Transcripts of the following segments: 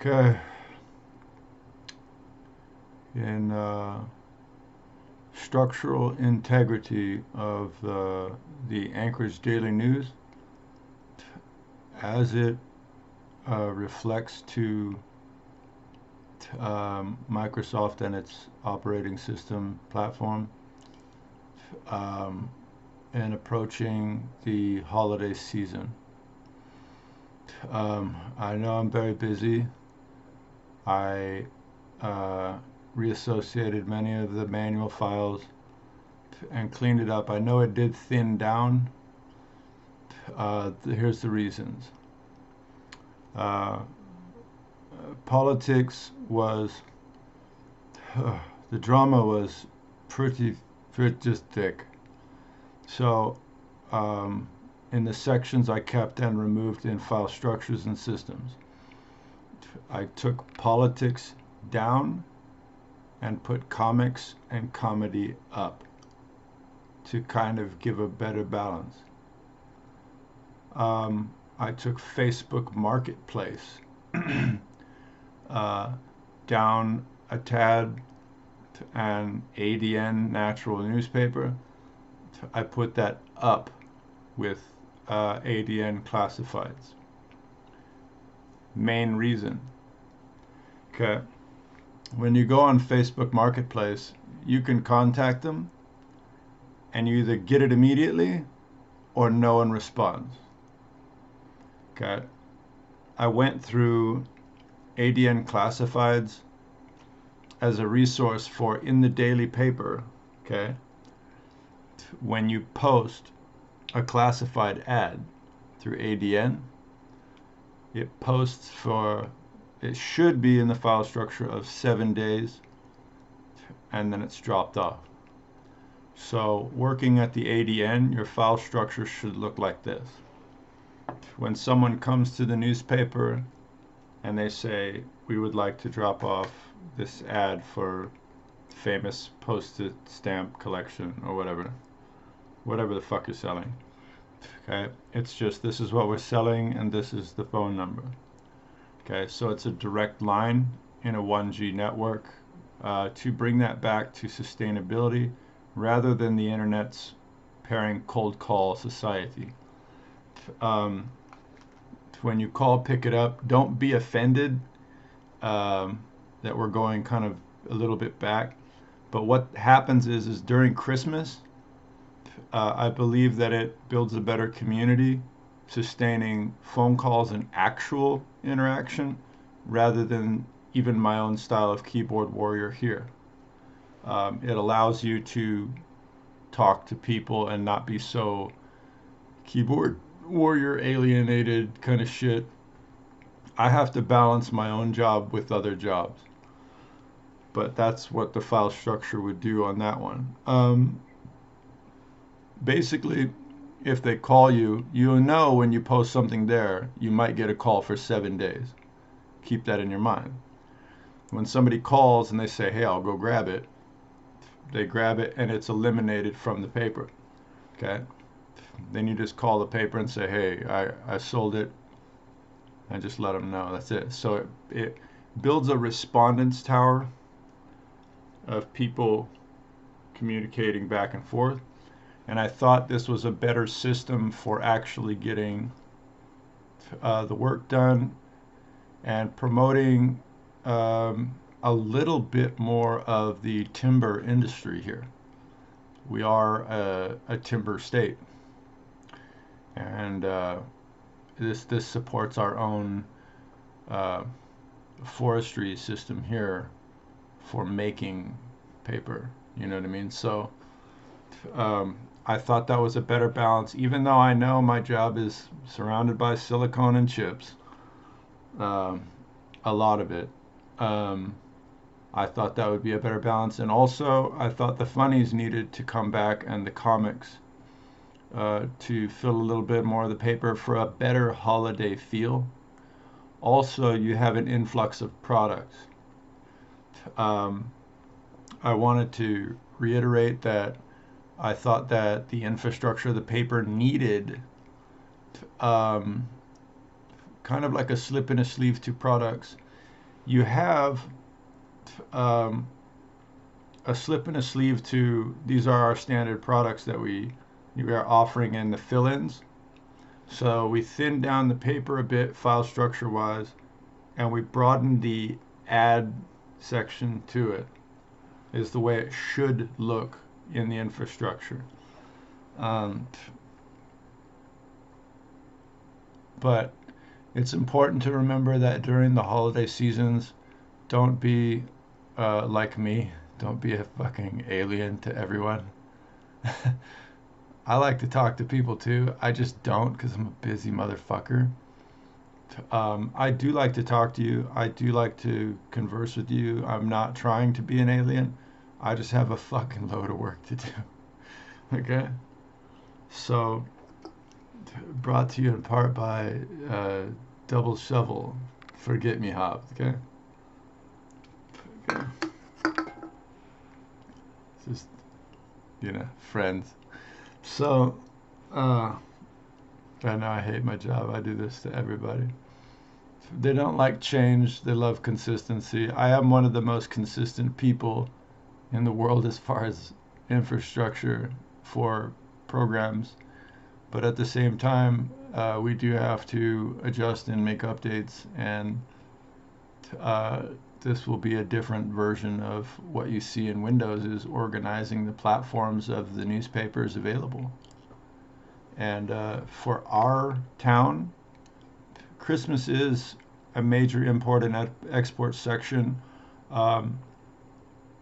Okay. In structural integrity of the Anchorage Daily News, as it reflects to Microsoft and its operating system platform, um, and approaching the holiday season. I know I'm very busy. I uh, reassociated many of the manual files and cleaned it up. I know it did thin down. Here's the reasons. Uh, Politics was, the drama was pretty just thick. So, in the sections I kept and removed in file structures and systems, I took politics down and put comics and comedy up to kind of give a better balance. I took Facebook Marketplace uh, down a tad, and ADN Natural Newspaper, I put that up with ADN Classifieds. Main reason. Okay. When you go on Facebook Marketplace, you can contact them and you either get it immediately or no one responds. Okay. I went through ADN Classifieds as a resource for in the daily paper. Okay. When you post a classified ad through ADN, it posts for, it should be in the file structure of 7 days, and then it's dropped off. So working at the ADN, your file structure should look like this. When someone comes to the newspaper and they say, we would like to drop off this ad for famous postage stamp collection or whatever the fuck you're selling. Okay, it's just, this is what we're selling and this is the phone number. Okay, so it's a direct line in a 1G network to bring that back to sustainability rather than the internet's pairing cold call society. When you call, pick it up. Don't be offended that we're going kind of a little bit back. But what happens is during Christmas, I believe that it builds a better community, sustaining phone calls and actual interaction rather than even my own style of keyboard warrior here. It allows you to talk to people and not be so keyboard warrior alienated kind of shit. I have to balance my own job with other jobs. But that's what the file structure would do on that one. Basically, if they call you, you know when you post something there, you might get a call for 7 days. Keep that in your mind. When somebody calls and they say, hey, I'll go grab it, they grab it and it's eliminated from the paper. Okay? Then you just call the paper and say, hey, I sold it, and just let them know. That's it. So it builds a respondents tower of people communicating back and forth. And I thought this was a better system for actually getting the work done and promoting a little bit more of the timber industry here. We are a timber state. And this supports our own forestry system here for making paper. You know what I mean? So I thought that was a better balance, even though I know my job is surrounded by silicone and chips. A lot of it. I thought that would be a better balance. And also, I thought the funnies needed to come back and the comics to fill a little bit more of the paper for a better holiday feel. Also, you have an influx of products. I wanted to reiterate that I thought that the infrastructure of the paper needed kind of like a slip in a sleeve to products. you have um, a slip and a sleeve to these are our standard products that we are offering in the fill-ins. So we thinned down the paper a bit, file structure wise, and we broadened the add section to it. Is the way it should look in the infrastructure. Um, but it's important to remember that during the holiday seasons, don't be like me. Don't be a fucking alien to everyone. I like to talk to people too. I just don't because I'm a busy motherfucker. I do like to talk to you. I do like to converse with you. I'm not trying to be an alien. I just have a fucking load of work to do. Okay? So, brought to you in part by Double Shovel Forget Me Hop. Okay? Okay. Just, friends. So, I know I hate my job. I do this to everybody. They don't like change. They love consistency. I am one of the most consistent people in the world as far as infrastructure for programs. But at the same time, we do have to adjust and make updates. And uh, this will be a different version of what you see in Windows is organizing the platforms of the newspapers available. And for our town, Christmas is a major import and export section. Um,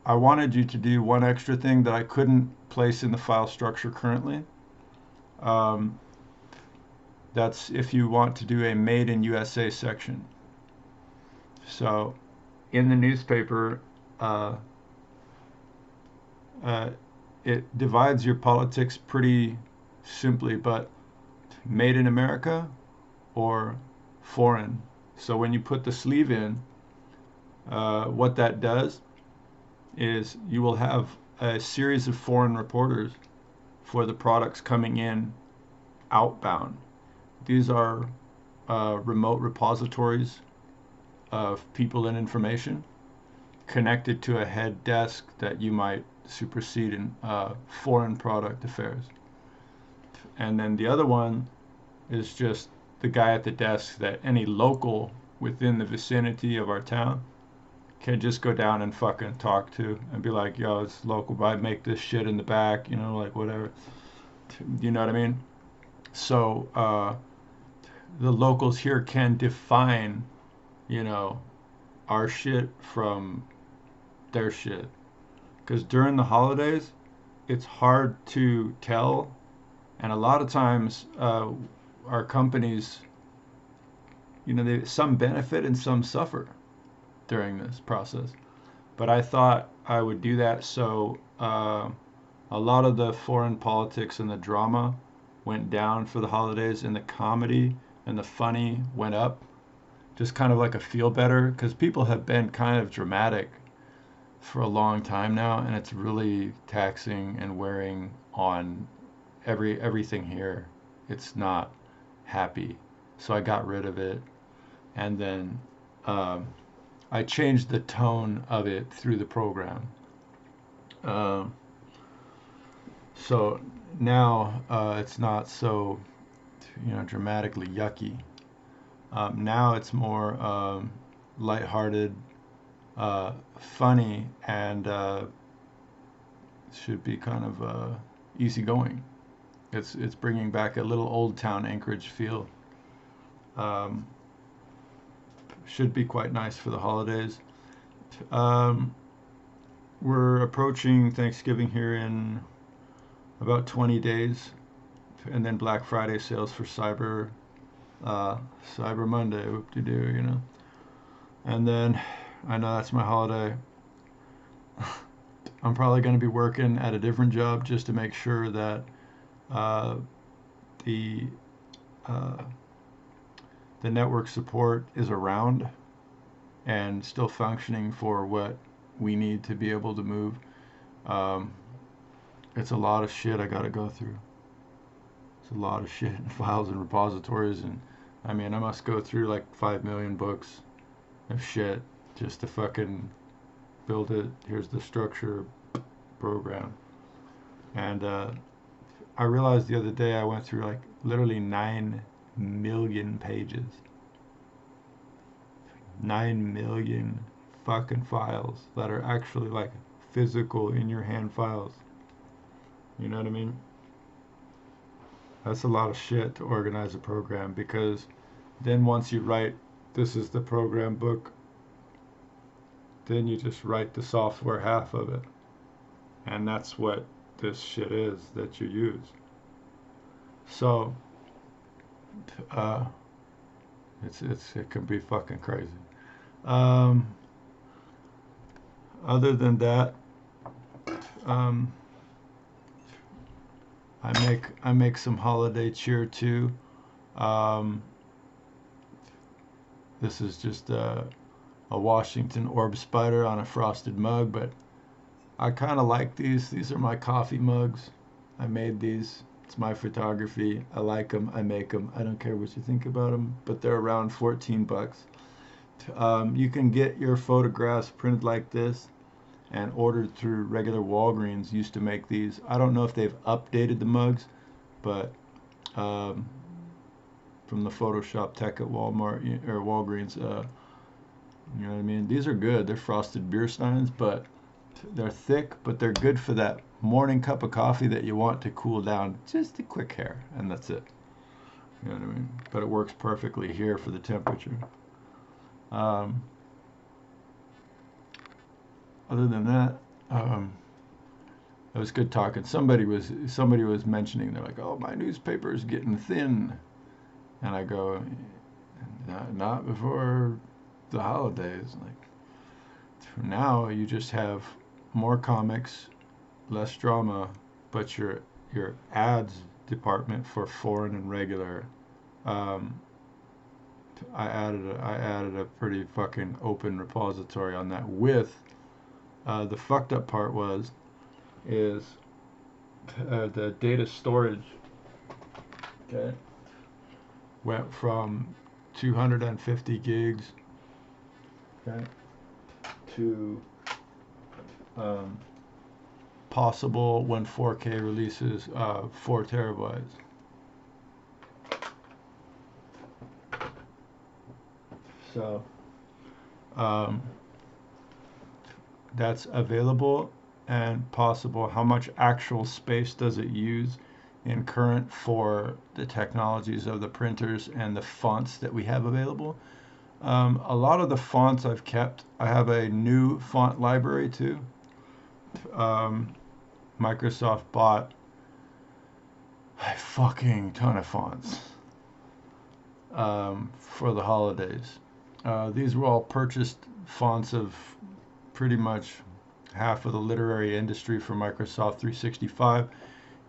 I wanted you to do one extra thing that I couldn't place in the file structure currently. Um, that's if you want to do a Made in USA section. So in the newspaper, uh, uh, it divides your politics pretty simply, but made in America or foreign. So when you put the sleeve in, what that does is you will have a series of foreign reporters for the products coming in outbound. These are remote repositories of people and information connected to a head desk that you might supersede in foreign product affairs. And then the other one is just the guy at the desk that any local within the vicinity of our town can just go down and fucking talk to and be like, yo, it's local, but I make this shit in the back, like whatever. You know what I mean? So the locals here can define, our shit from their shit. Because during the holidays, it's hard to tell. And a lot of times, our companies, some benefit and some suffer during this process. But I thought I would do that so a lot of the foreign politics and the drama went down for the holidays, and the comedy and the funny went up. Just kind of like a feel better, because people have been kind of dramatic for a long time now, and it's really taxing and wearing on everything here. It's not happy, so I got rid of it, and then I changed the tone of it through the program. Um, so now it's not so dramatically yucky. Now it's more lighthearted, funny, and should be kind of easygoing. It's bringing back a little old town Anchorage feel. Um, should be quite nice for the holidays. Um, we're approaching Thanksgiving here in about 20 days, and then Black Friday sales for Cyber Monday, whoop-de-doo. And then I know that's my holiday. I'm probably going to be working at a different job just to make sure that uh, the uh, the network support is around and still functioning for what we need to be able to move. Um, it's a lot of shit I got to go through. It's a lot of shit in files and repositories, and I mean I must go through like 5 million books of shit just to fucking build it. Here's the structure program. And I realized the other day I went through like literally 9 million pages. 9 million fucking files that are actually like physical in your hand files. You know what I mean? That's a lot of shit to organize a program, because then once you write, this is the program book, then you just write the software half of it. And that's what this shit is that you use. So, uh, it can be fucking crazy. Um, Other than that, um, I make some holiday cheer too. Um, this is just a Washington orb spider on a frosted mug, but I kind of like these. These are my coffee mugs. I made these. It's my photography. I like them. I make them. I don't care what you think about them, but they're around 14 bucks. You can get your photographs printed like this and ordered through regular Walgreens. Used to make these. I don't know if they've updated the mugs, but um, from the Photoshop tech at Walmart or Walgreens, you know what I mean? These are good. They're frosted beer steins, but they're thick, but they're good for that morning cup of coffee that you want to cool down just a quick hair, and that's it. You know what I mean? But it works perfectly here for the temperature. Um, Other than that, it was good talking. Somebody was mentioning, they're like, "Oh, my newspaper is getting thin," and I go, Not before the holidays." Like, now you just have more comics, less drama, but your ads department for foreign and regular. Um, I added a pretty fucking open repository on that. With the fucked up part is the data storage. Okay, went from 250 gigs, okay, to um, possible, when 4K releases, 4 terabytes. So um, that's available and possible. How much actual space does it use in current for the technologies of the printers and the fonts that we have available? A lot of the fonts I've kept. I have a new font library too. Um, Microsoft bought a fucking ton of fonts for the holidays. These were all purchased fonts of pretty much half of the literary industry for Microsoft 365.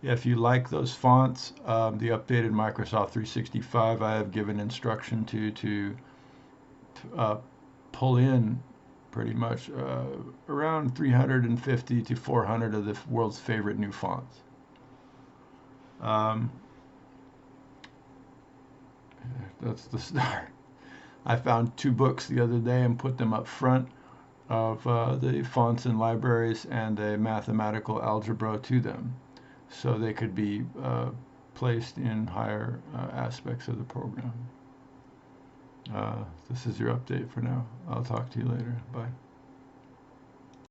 If you like those fonts, the updated Microsoft 365, I have given instruction to pull in pretty much around 350 to 400 of the world's favorite new fonts. Um, that's the start. I found 2 books the other day and put them up front of the fonts and libraries and a mathematical algebra to them, so they could be placed in higher aspects of the program. This is your update for now. I'll talk to you later. Bye.